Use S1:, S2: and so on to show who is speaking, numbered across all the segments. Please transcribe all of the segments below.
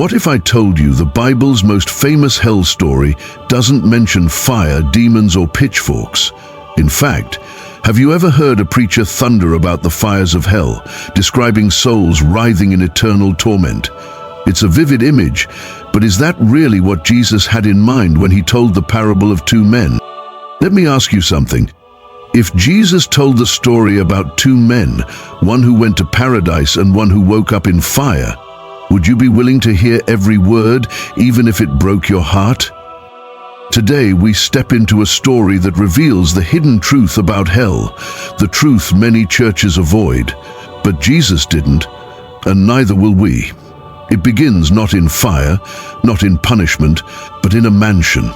S1: What if I told you the Bible's most famous hell story doesn't mention fire, demons, or pitchforks? In fact, have you ever heard a preacher thunder about the fires of hell, describing souls writhing in eternal torment? It's a vivid image, but is that really what Jesus had in mind when he told the parable of two men? Let me ask you something. If Jesus told the story about two men, one who went to paradise and one who woke up in fire, would you be willing to hear every word, even if it broke your heart? Today we step into a story that reveals the hidden truth about hell, the truth many churches avoid. But Jesus didn't, and neither will we. It begins not in fire, not in punishment, but in a mansion.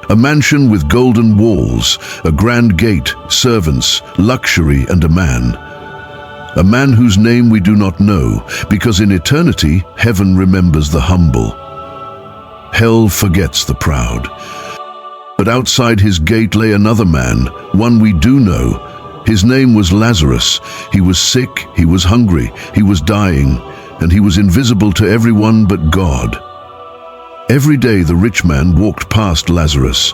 S1: A mansion with golden walls, a grand gate, servants, luxury, and a man. A man whose name we do not know, because in eternity, heaven remembers the humble. Hell forgets the proud. But outside his gate lay another man, one we do know. His name was Lazarus. He was sick, he was hungry, he was dying, and he was invisible to everyone but God. Every day the rich man walked past Lazarus.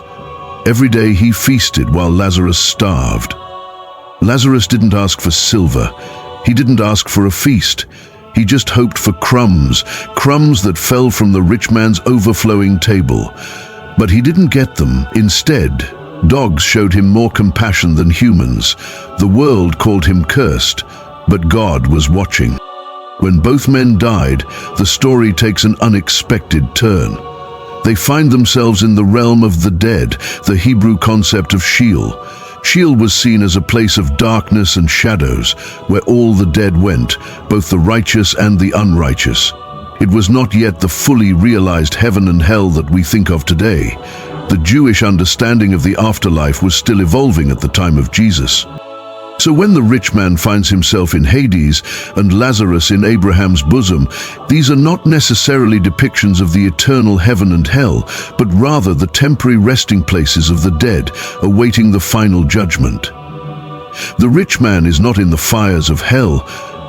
S1: Every day he feasted while Lazarus starved. Lazarus didn't ask for silver. He didn't ask for a feast. He just hoped for crumbs, crumbs that fell from the rich man's overflowing table. But he didn't get them. Instead, dogs showed him more compassion than humans. The world called him cursed, but God was watching. When both men died, the story takes an unexpected turn. They find themselves in the realm of the dead, the Hebrew concept of Sheol. Sheol was seen as a place of darkness and shadows, where all the dead went, both the righteous and the unrighteous. It was not yet the fully realized heaven and hell that we think of today. The Jewish understanding of the afterlife was still evolving at the time of Jesus. So when the rich man finds himself in Hades and Lazarus in Abraham's bosom, these are not necessarily depictions of the eternal heaven and hell, but rather the temporary resting places of the dead, awaiting the final judgment. The rich man is not in the fires of hell,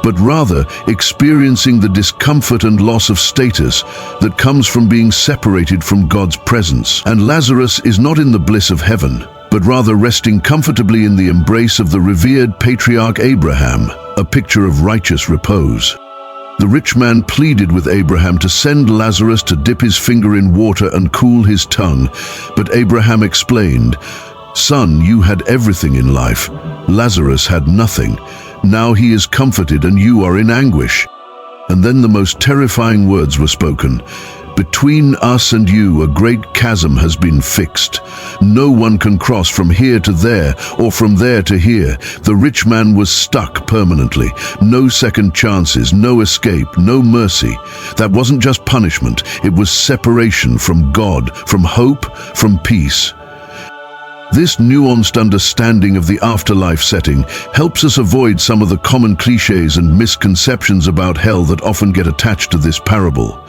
S1: but rather experiencing the discomfort and loss of status that comes from being separated from God's presence. And Lazarus is not in the bliss of heaven, but rather resting comfortably in the embrace of the revered patriarch Abraham, a picture of righteous repose. The rich man pleaded with Abraham to send Lazarus to dip his finger in water and cool his tongue, but Abraham explained, "Son, you had everything in life. Lazarus had nothing. Now he is comforted and you are in anguish." And then the most terrifying words were spoken. "Between us and you a great chasm has been fixed. No one can cross from here to there or from there to here." The rich man was stuck permanently. No second chances, no escape, no mercy. That wasn't just punishment, it was separation from God, from hope, from peace. This nuanced understanding of the afterlife setting helps us avoid some of the common cliches and misconceptions about hell that often get attached to this parable.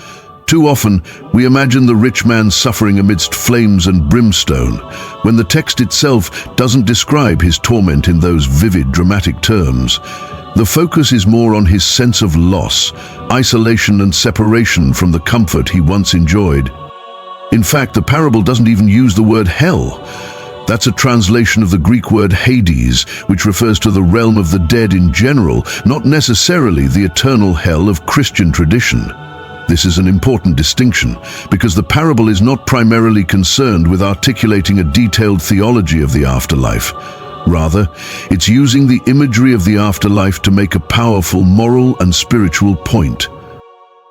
S1: Too often, we imagine the rich man suffering amidst flames and brimstone, when the text itself doesn't describe his torment in those vivid, dramatic terms. The focus is more on his sense of loss, isolation and separation from the comfort he once enjoyed. In fact, the parable doesn't even use the word hell. That's a translation of the Greek word Hades, which refers to the realm of the dead in general, not necessarily the eternal hell of Christian tradition. This is an important distinction, because the parable is not primarily concerned with articulating a detailed theology of the afterlife. Rather, it's using the imagery of the afterlife to make a powerful moral and spiritual point.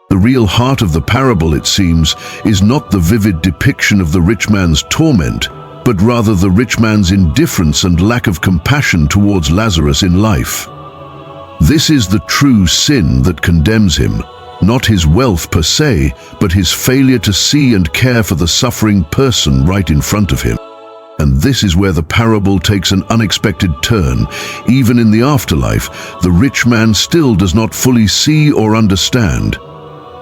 S1: The real heart of the parable, it seems, is not the vivid depiction of the rich man's torment, but rather the rich man's indifference and lack of compassion towards Lazarus in life. This is the true sin that condemns him. Not his wealth per se, but his failure to see and care for the suffering person right in front of him. And this is where the parable takes an unexpected turn. Even in the afterlife, the rich man still does not fully see or understand.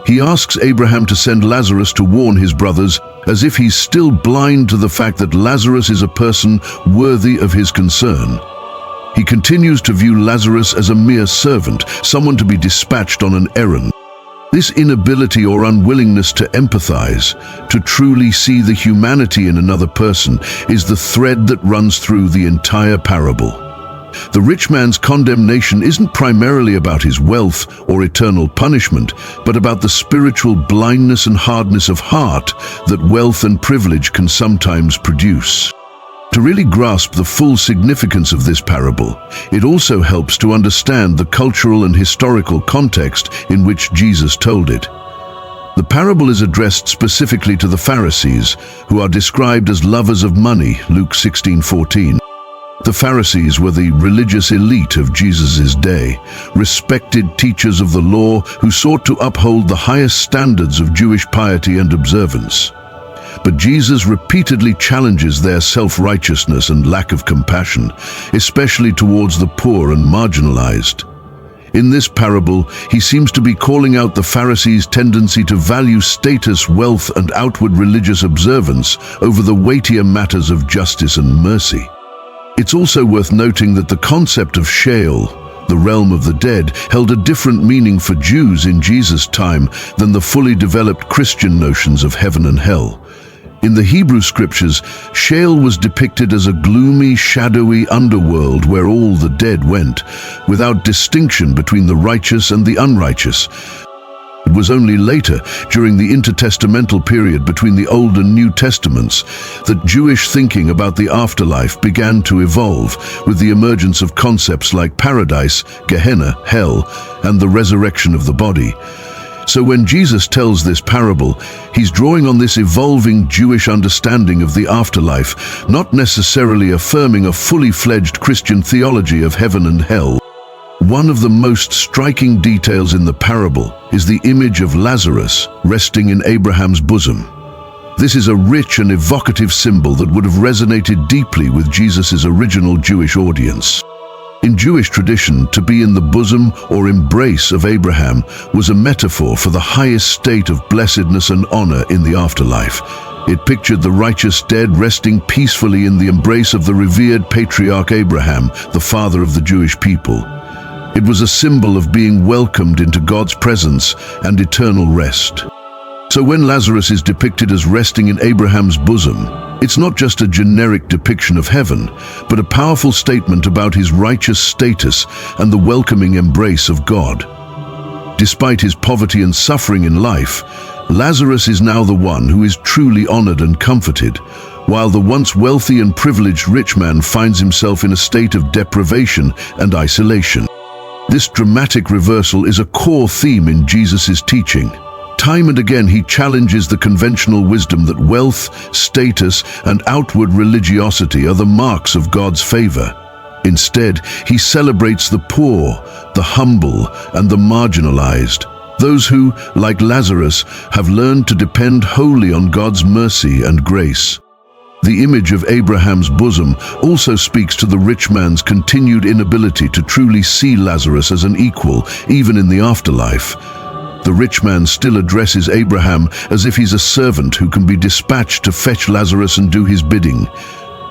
S1: He asks Abraham to send Lazarus to warn his brothers, as if he's still blind to the fact that Lazarus is a person worthy of his concern. He continues to view Lazarus as a mere servant, someone to be dispatched on an errand. This inability or unwillingness to empathize, to truly see the humanity in another person, is the thread that runs through the entire parable. The rich man's condemnation isn't primarily about his wealth or eternal punishment, but about the spiritual blindness and hardness of heart that wealth and privilege can sometimes produce. To really grasp the full significance of this parable, it also helps to understand the cultural and historical context in which Jesus told it. The parable is addressed specifically to the Pharisees, who are described as lovers of money, Luke 16:14. The Pharisees were the religious elite of Jesus' day, respected teachers of the law who sought to uphold the highest standards of Jewish piety and observance. But Jesus repeatedly challenges their self-righteousness and lack of compassion, especially towards the poor and marginalized. In this parable, he seems to be calling out the Pharisees' tendency to value status, wealth, and outward religious observance over the weightier matters of justice and mercy. It's also worth noting that the concept of Sheol, the realm of the dead, held a different meaning for Jews in Jesus' time than the fully developed Christian notions of heaven and hell. In the Hebrew scriptures, Sheol was depicted as a gloomy, shadowy underworld where all the dead went, without distinction between the righteous and the unrighteous. It was only later, during the intertestamental period between the Old and New Testaments, that Jewish thinking about the afterlife began to evolve, with the emergence of concepts like paradise, Gehenna, hell, and the resurrection of the body. So when Jesus tells this parable, he's drawing on this evolving Jewish understanding of the afterlife, not necessarily affirming a fully fledged Christian theology of heaven and hell. One of the most striking details in the parable is the image of Lazarus resting in Abraham's bosom. This is a rich and evocative symbol that would have resonated deeply with Jesus' original Jewish audience. In Jewish tradition, to be in the bosom or embrace of Abraham was a metaphor for the highest state of blessedness and honor in the afterlife. It pictured the righteous dead resting peacefully in the embrace of the revered patriarch Abraham, the father of the Jewish people. It was a symbol of being welcomed into God's presence and eternal rest. So when Lazarus is depicted as resting in Abraham's bosom, it's not just a generic depiction of heaven, but a powerful statement about his righteous status and the welcoming embrace of God. Despite his poverty and suffering in life, Lazarus is now the one who is truly honored and comforted, while the once wealthy and privileged rich man finds himself in a state of deprivation and isolation. This dramatic reversal is a core theme in Jesus' teaching. Time and again he challenges the conventional wisdom that wealth, status, and outward religiosity are the marks of God's favor. Instead, he celebrates the poor, the humble, and the marginalized, those who, like Lazarus, have learned to depend wholly on God's mercy and grace. The image of Abraham's bosom also speaks to the rich man's continued inability to truly see Lazarus as an equal, even in the afterlife. The rich man still addresses Abraham as if he's a servant who can be dispatched to fetch Lazarus and do his bidding.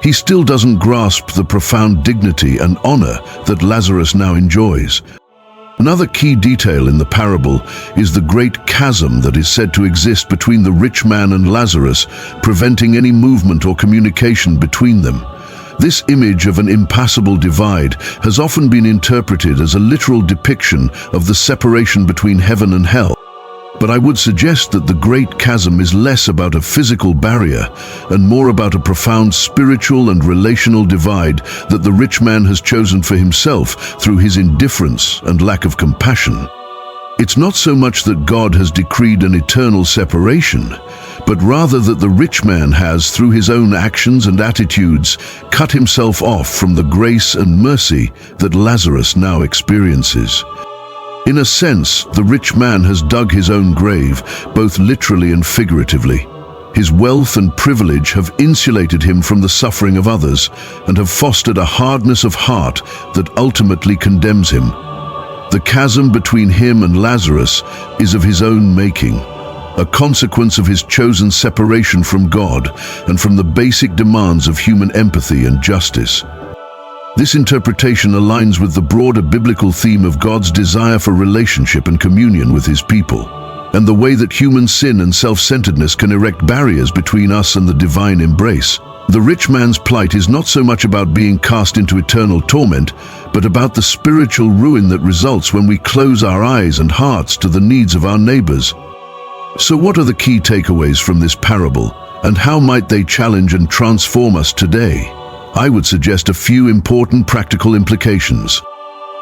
S1: He still doesn't grasp the profound dignity and honor that Lazarus now enjoys. Another key detail in the parable is the great chasm that is said to exist between the rich man and Lazarus, preventing any movement or communication between them. This image of an impassable divide has often been interpreted as a literal depiction of the separation between heaven and hell. But I would suggest that the great chasm is less about a physical barrier and more about a profound spiritual and relational divide that the rich man has chosen for himself through his indifference and lack of compassion. It's not so much that God has decreed an eternal separation, but rather that the rich man has, through his own actions and attitudes, cut himself off from the grace and mercy that Lazarus now experiences. In a sense, the rich man has dug his own grave, both literally and figuratively. His wealth and privilege have insulated him from the suffering of others and have fostered a hardness of heart that ultimately condemns him. The chasm between him and Lazarus is of his own making, a consequence of his chosen separation from God and from the basic demands of human empathy and justice. This interpretation aligns with the broader biblical theme of God's desire for relationship and communion with his people. and the way that human sin and self-centeredness can erect barriers between us and the divine embrace. The rich man's plight is not so much about being cast into eternal torment, but about the spiritual ruin that results when we close our eyes and hearts to the needs of our neighbors. So what are the key takeaways from this parable, and how might they challenge and transform us today? I would suggest a few important practical implications.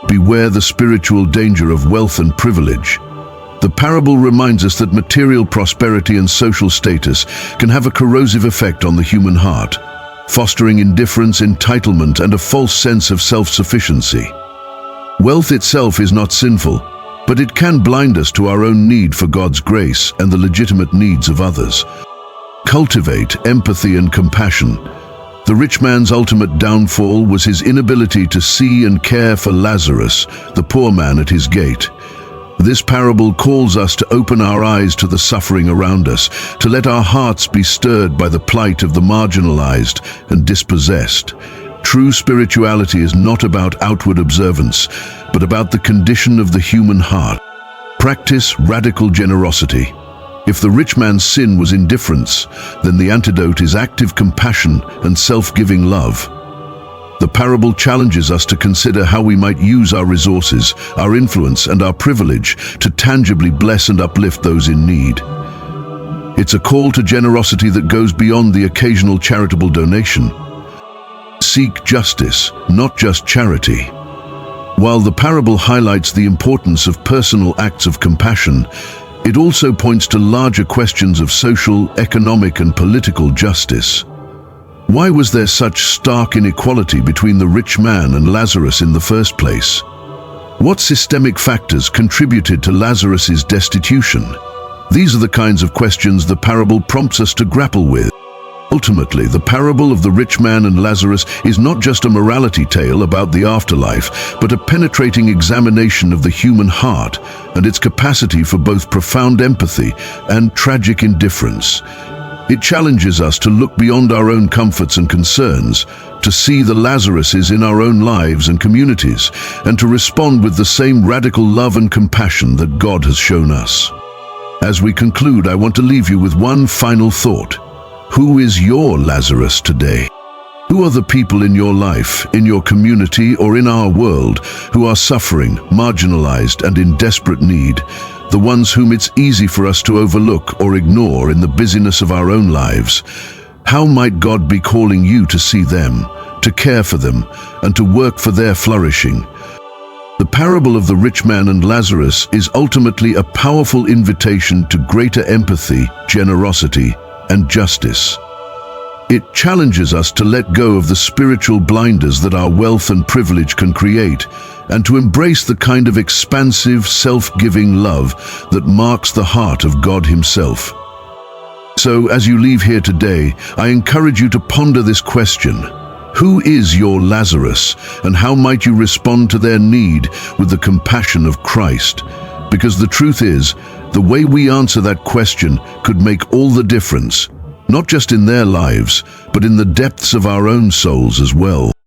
S1: Beware the spiritual danger of wealth and privilege. The parable reminds us that material prosperity and social status can have a corrosive effect on the human heart, fostering indifference, entitlement, and a false sense of self-sufficiency. Wealth itself is not sinful, but it can blind us to our own need for God's grace and the legitimate needs of others. Cultivate empathy and compassion. The rich man's ultimate downfall was his inability to see and care for Lazarus, the poor man at his gate. This parable calls us to open our eyes to the suffering around us, to let our hearts be stirred by the plight of the marginalized and dispossessed. True spirituality is not about outward observance, but about the condition of the human heart. Practice radical generosity. If the rich man's sin was indifference, then the antidote is active compassion and self-giving love. The parable challenges us to consider how we might use our resources, our influence, and our privilege to tangibly bless and uplift those in need. It's a call to generosity that goes beyond the occasional charitable donation. Seek justice, not just charity. While the parable highlights the importance of personal acts of compassion, it also points to larger questions of social, economic, and political justice. Why was there such stark inequality between the rich man and Lazarus in the first place? What systemic factors contributed to Lazarus's destitution? These are the kinds of questions the parable prompts us to grapple with. Ultimately, the parable of the rich man and Lazarus is not just a morality tale about the afterlife, but a penetrating examination of the human heart and its capacity for both profound empathy and tragic indifference. It challenges us to look beyond our own comforts and concerns, to see the Lazaruses in our own lives and communities, and to respond with the same radical love and compassion that God has shown us. As we conclude, I want to leave you with one final thought. Who is your Lazarus today? Who are the people in your life, in your community, or in our world who are suffering, marginalized, and in desperate need? The ones whom it's easy for us to overlook or ignore in the busyness of our own lives. How might God be calling you to see them, to care for them, and to work for their flourishing? The parable of the rich man and Lazarus is ultimately a powerful invitation to greater empathy, generosity, and justice. It challenges us to let go of the spiritual blinders that our wealth and privilege can create, and to embrace the kind of expansive, self-giving love that marks the heart of God Himself. So, as you leave here today, I encourage you to ponder this question. Who is your Lazarus, and how might you respond to their need with the compassion of Christ? Because the truth is, the way we answer that question could make all the difference, not just in their lives, but in the depths of our own souls as well.